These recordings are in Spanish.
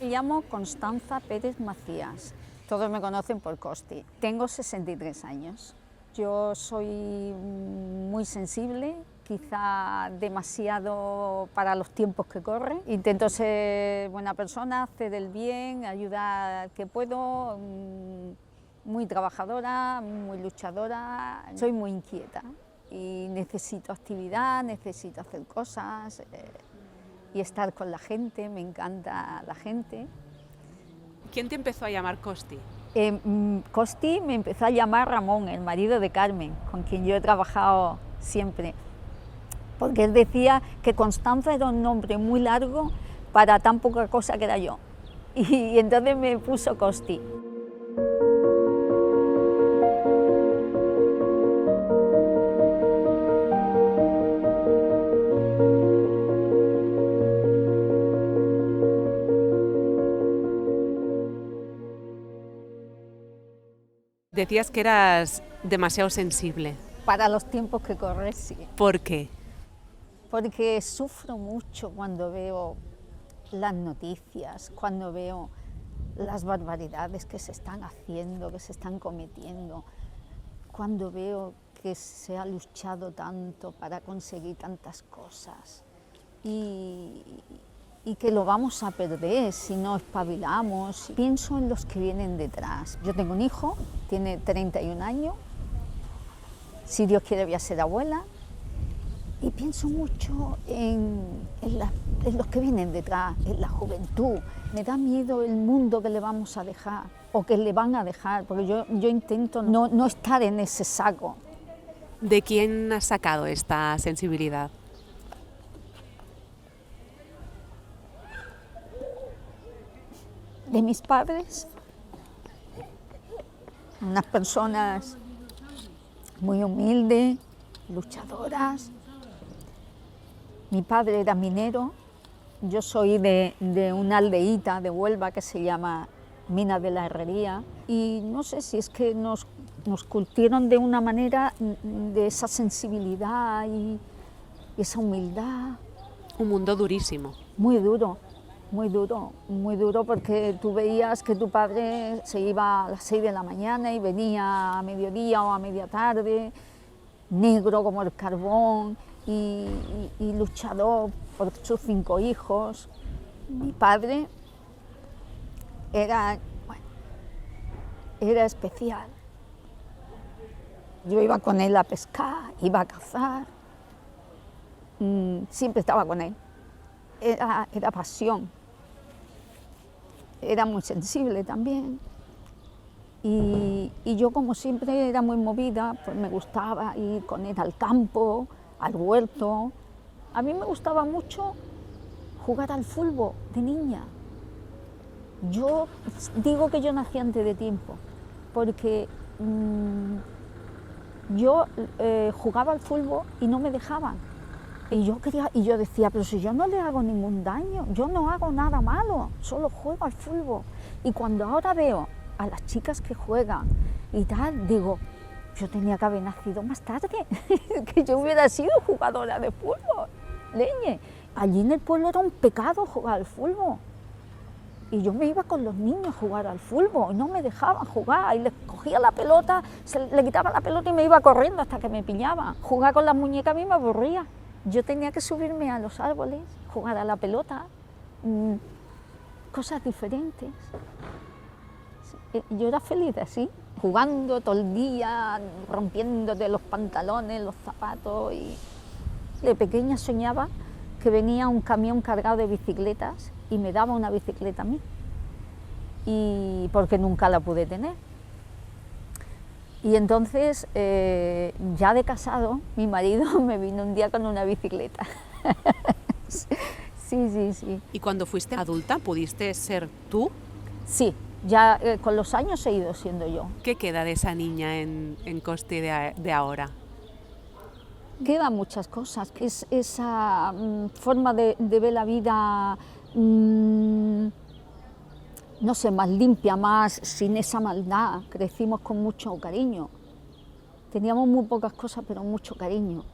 Me llamo Constanza Pérez Macías, todos me conocen por Costi. Tengo 63 años. Yo soy muy sensible, quizá demasiado para los tiempos que corren. Intento ser buena persona, hacer el bien, ayudar que puedo, muy trabajadora, muy luchadora. Soy muy inquieta y necesito actividad, necesito hacer cosas y estar con la gente, me encanta la gente. ¿Quién te empezó a llamar Costi? Costi me empezó a llamar Ramón, el marido de Carmen, con quien yo he trabajado siempre, porque él decía que Constanza era un nombre muy largo para tan poca cosa que era yo, y entonces me puso Costi. Decías que eras demasiado sensible. Para los tiempos que corren, sí. ¿Por qué? Porque sufro mucho cuando veo las noticias, cuando veo las barbaridades que se están haciendo, que se están cometiendo, cuando veo que se ha luchado tanto para conseguir tantas cosas y que lo vamos a perder si no espabilamos. Pienso en los que vienen detrás. Yo tengo un hijo, tiene 31 años, si Dios quiere voy a ser abuela, y pienso mucho en los que vienen detrás, en la juventud. Me da miedo el mundo que le vamos a dejar o que le van a dejar, porque yo intento no estar en ese saco. ¿De quién has sacado esta sensibilidad? De mis padres, unas personas muy humildes, luchadoras. Mi padre era minero, yo soy de una aldeíta de Huelva que se llama Mina de la Herrería, y no sé si es que nos cultivaron de una manera de esa sensibilidad y esa humildad. Un mundo durísimo. Muy duro. Muy duro, porque tú veías que tu padre se iba a las 6 de la mañana y venía a mediodía o a media tarde, negro como el carbón y luchador por sus 5 hijos. Mi padre era especial. Yo iba con él a pescar, iba a cazar, siempre estaba con él. Era pasión. Era muy sensible también, y yo, como siempre era muy movida, pues me gustaba ir con él al campo, al huerto. A mí me gustaba mucho jugar al fútbol de niña. Yo digo que yo nací antes de tiempo, porque yo jugaba al fútbol y no me dejaban. Y yo decía, pero si yo no le hago ningún daño, yo no hago nada malo, solo juego al fútbol. Y cuando ahora veo a las chicas que juegan y tal, digo, yo tenía que haber nacido más tarde, que yo hubiera sido jugadora de fútbol. Leñe, allí en el pueblo era un pecado jugar al fútbol. Y yo me iba con los niños a jugar al fútbol y no me dejaban jugar, y les cogía la pelota, le quitaba la pelota y me iba corriendo hasta que me pillaban. Jugar con las muñecas a mí me aburría. Yo tenía que subirme a los árboles, jugar a la pelota, cosas diferentes. Yo era feliz así, jugando todo el día, rompiéndote los pantalones, los zapatos. Y de pequeña soñaba que venía un camión cargado de bicicletas y me daba una bicicleta a mí, y porque nunca la pude tener. Y entonces, ya de casado, mi marido me vino un día con una bicicleta. Sí. ¿Y cuando fuiste adulta pudiste ser tú? Sí, ya con los años he ido siendo yo. ¿Qué queda de esa niña en Costi de ahora? Quedan muchas cosas. Es esa forma de ver la vida, no sé, más limpia, más sin esa maldad. Crecimos con mucho cariño. Teníamos muy pocas cosas, pero mucho cariño.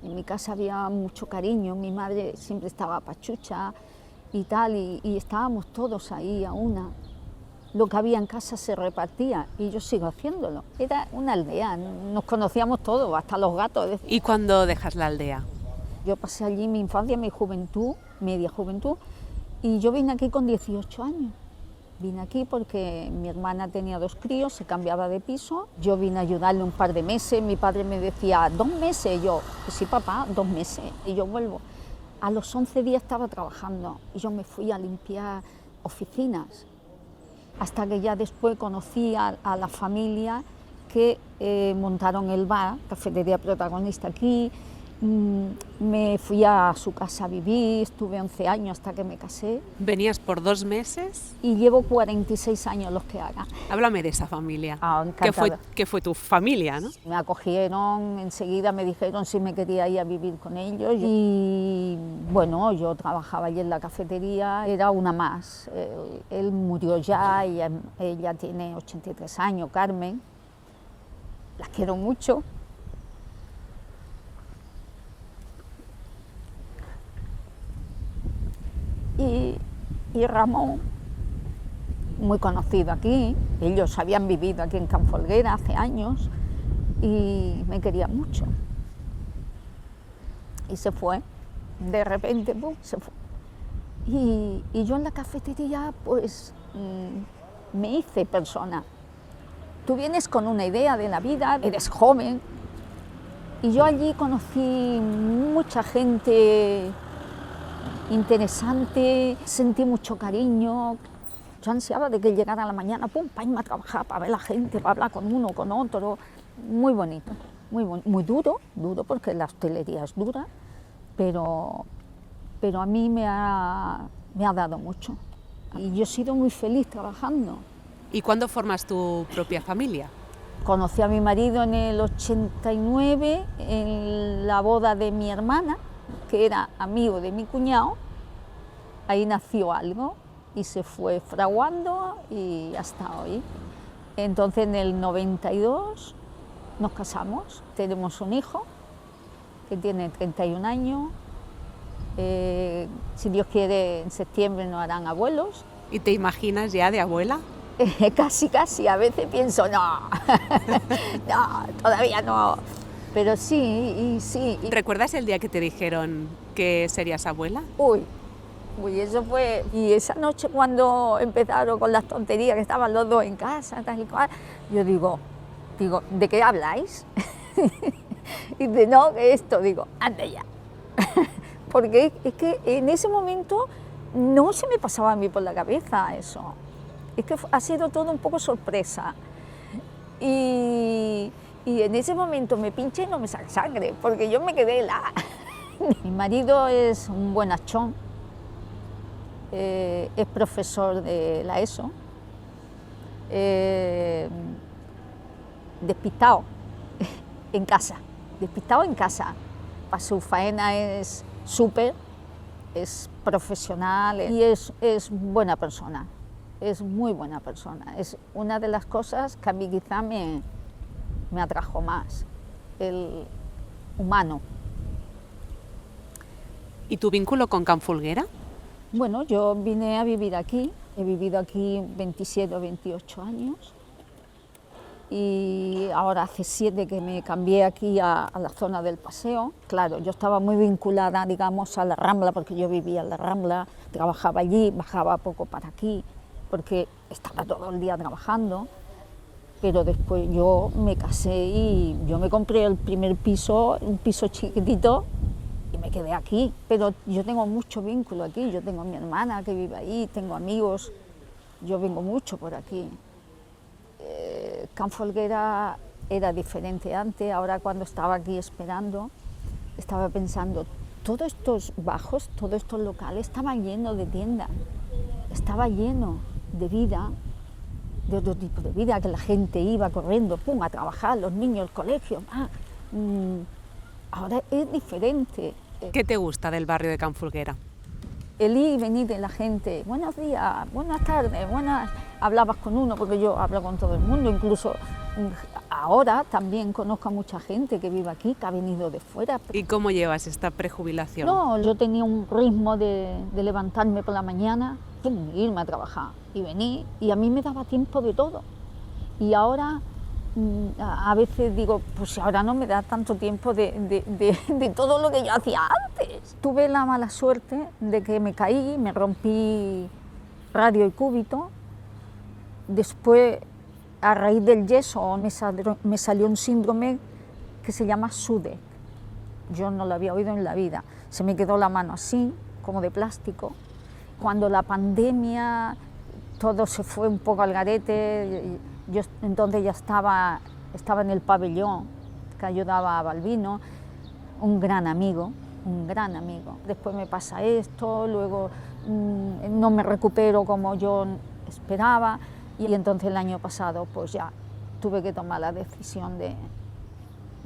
En mi casa había mucho cariño, mi madre siempre estaba pachucha, y tal, y estábamos todos ahí a una. Lo que había en casa se repartía y yo sigo haciéndolo. Era una aldea, nos conocíamos todos, hasta los gatos. ¿Y cuándo dejas la aldea? Yo pasé allí mi infancia, mi juventud, media juventud, y yo vine aquí con 18 años. Vine aquí porque mi hermana tenía 2 críos, se cambiaba de piso. Yo vine a ayudarle un par de meses, mi padre me decía, 2 meses, y yo, sí papá, 2 meses, y yo vuelvo. A los 11 días estaba trabajando y yo me fui a limpiar oficinas, hasta que ya después conocí a la familia que montaron el bar, Cafetería Protagonista aquí. Me fui a su casa a vivir, estuve 11 años hasta que me casé. ¿Venías por 2 meses? Y llevo 46 años los que haga. Háblame de esa familia. Encantada. ¿Qué fue tu familia, no? Me acogieron, enseguida me dijeron si me quería ir a vivir con ellos. Y bueno, yo trabajaba allí en la cafetería, era una más. Él murió ya, ella tiene 83 años, Carmen. La quiero mucho. Y Ramón, muy conocido aquí, ellos habían vivido aquí en Can Folguera hace años y me quería mucho. Y se fue, de repente, ¡pum!, se fue. Y yo en la cafetería, pues, me hice persona. Tú vienes con una idea de la vida, eres joven, y yo allí conocí mucha gente interesante, sentí mucho cariño. Yo ansiaba de que llegara la mañana, pum, para irme a trabajar, para ver la gente, para hablar con uno, con otro. Muy bonito, muy duro porque la hostelería es dura, pero a mí me ha dado mucho. Y yo he sido muy feliz trabajando. ¿Y cuándo formas tu propia familia? Conocí a mi marido en el 89, en la boda de mi hermana, que era amigo de mi cuñado. Ahí nació algo y se fue fraguando y hasta hoy. Entonces en el 92 nos casamos, tenemos un hijo que tiene 31 años. Si Dios quiere, en septiembre nos harán abuelos. ¿Y te imaginas ya de abuela? Casi, a veces pienso, no, no, todavía no. Pero sí, sí. ¿Recuerdas el día que te dijeron que serías abuela? Uy, eso fue. Y esa noche cuando empezaron con las tonterías, que estaban los dos en casa, tal y cual, yo digo, ¿de qué habláis? Y dice, no, que esto, digo, anda ya. Porque es que en ese momento no se me pasaba a mí por la cabeza eso. Es que ha sido todo un poco sorpresa. Y en ese momento me pinché y no me saca sangre, porque yo me quedé helada. Mi marido es un buenachón, es profesor de la ESO, despistado en casa, Para su faena es súper, es profesional y es buena persona. Es muy buena persona. Es una de las cosas que a mí quizá me atrajo más, el humano. ¿Y tu vínculo con Can Folguera? Bueno, yo vine a vivir aquí, he vivido aquí 27 o 28 años y ahora hace 7 que me cambié aquí a la zona del paseo. Claro, yo estaba muy vinculada, digamos, a la Rambla, porque yo vivía en la Rambla, trabajaba allí, bajaba poco para aquí, porque estaba todo el día trabajando, pero después yo me casé y yo me compré el primer piso, un piso chiquitito, y me quedé aquí. Pero yo tengo mucho vínculo aquí, yo tengo a mi hermana que vive ahí, tengo amigos, yo vengo mucho por aquí. Can Folguera era diferente antes, ahora cuando estaba aquí esperando, estaba pensando, todos estos bajos, todos estos locales estaban llenos de tiendas, estaba lleno de vida, de otro tipo de vida, que la gente iba corriendo, pum, a trabajar, los niños, el colegio. Ahora es diferente. ¿Qué te gusta del barrio de Can Folguera? el ir y venir de la gente, buenos días, buenas tardes, hablabas con uno, porque yo hablo con todo el mundo, incluso ahora también conozco a mucha gente que vive aquí, que ha venido de fuera. ¿Y cómo llevas esta prejubilación? No, yo tenía un ritmo de levantarme por la mañana, irme a trabajar y venir, y a mí me daba tiempo de todo. Y ahora a veces digo, pues si ahora no me da tanto tiempo de todo lo que yo hacía antes. Tuve la mala suerte de que me caí, me rompí radio y cúbito. Después, a raíz del yeso, me salió un síndrome que se llama SUDEP. Yo no lo había oído en la vida. Se me quedó la mano así, como de plástico. Cuando la pandemia, todo se fue un poco al garete. Yo entonces ya estaba en el pabellón, que ayudaba a Balbino, un gran amigo. Después me pasa esto, luego no me recupero como yo esperaba, y entonces el año pasado pues ya tuve que tomar la decisión de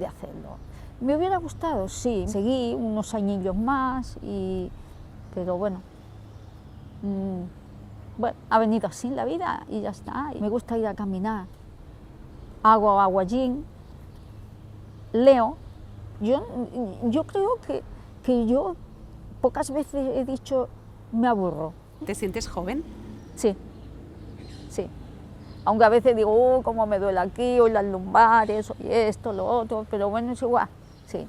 hacerlo. Me hubiera gustado, sí, seguí unos añillos más, pero bueno, ha venido así la vida y ya está. Me gusta ir a caminar, hago aguayín, leo. Yo creo que yo pocas veces he dicho me aburro. ¿Te sientes joven? Sí. Aunque a veces digo, cómo me duele aquí, hoy las lumbares, hoy esto, lo otro, pero bueno, es igual, sí.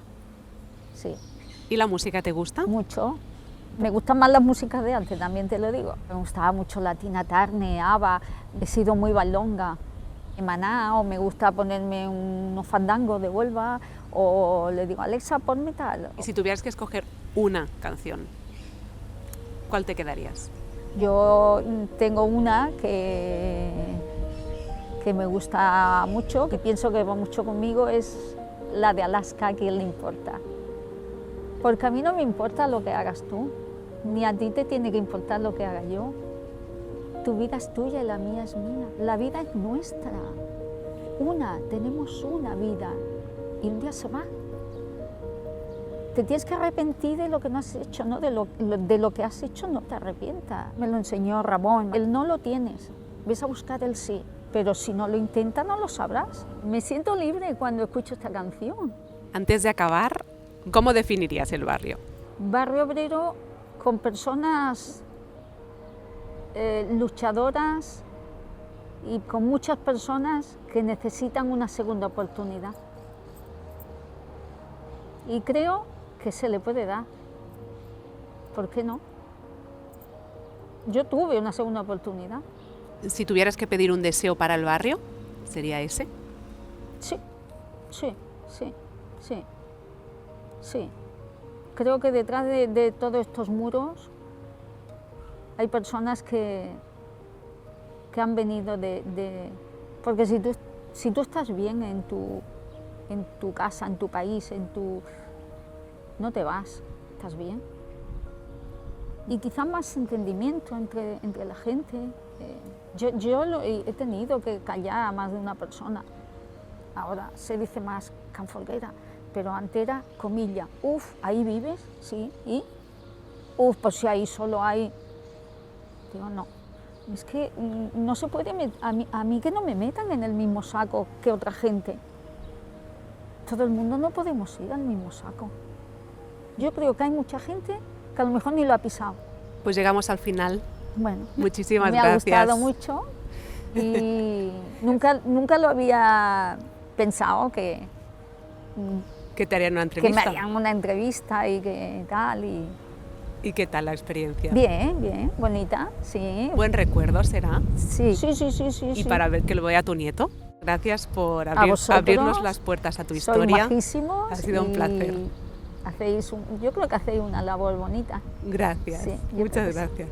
¿Y la música te gusta? Mucho. Me gustan más las músicas de antes, también te lo digo. Me gustaba mucho la Tina Turner, ABBA, he sido muy bailonga. Maná, o me gusta ponerme unos fandangos de Huelva, o le digo, Alexa, ponme tal. Y si tuvieras que escoger una canción, ¿cuál te quedarías? Yo tengo una que me gusta mucho, que pienso que va mucho conmigo, es la de Alaska, ¿a quién le importa? Porque a mí no me importa lo que hagas tú, ni a ti te tiene que importar lo que haga yo. Tu vida es tuya y la mía es mía. La vida es nuestra. Tenemos una vida y un día se va. Te tienes que arrepentir de lo que no has hecho, ¿no? De lo que has hecho no te arrepientas. Me lo enseñó Ramón. El no lo tienes, ves a buscar el sí. Pero si no lo intentas no lo sabrás. Me siento libre cuando escucho esta canción. Antes de acabar, ¿cómo definirías el barrio? Barrio obrero con personas luchadoras y con muchas personas que necesitan una segunda oportunidad. Y creo que se le puede dar. ¿Por qué no? Yo tuve una segunda oportunidad. Si tuvieras que pedir un deseo para el barrio, ¿sería ese? Sí. Creo que detrás de todos estos muros hay personas que han venido porque si tú estás bien en tu casa, en tu país, no te vas, estás bien. Y quizá más entendimiento entre la gente. Yo he tenido que callar a más de una persona. Ahora se dice más canfolguera, pero antes era comilla. ¿Ahí vives? Sí. ¿Y? Pues si ahí solo hay... Digo, no. Es que no se puede... A mí que no me metan en el mismo saco que otra gente. Todo el mundo no podemos ir al mismo saco. Yo creo que hay mucha gente que a lo mejor ni lo ha pisado. Pues llegamos al final. Bueno, muchísimas gracias. Me ha gustado mucho y nunca lo había pensado que te harían una entrevista. Que me harían una entrevista y que tal. ¿Y qué tal la experiencia? Bien, bonita, sí. ¿Buen recuerdo será? Sí. ¿Y para ver que lo vea tu nieto? Gracias por abrirnos las puertas a tu historia. Sois majísimos. Ha sido un placer. Yo creo que hacéis una labor bonita. Gracias. Sí, muchas gracias.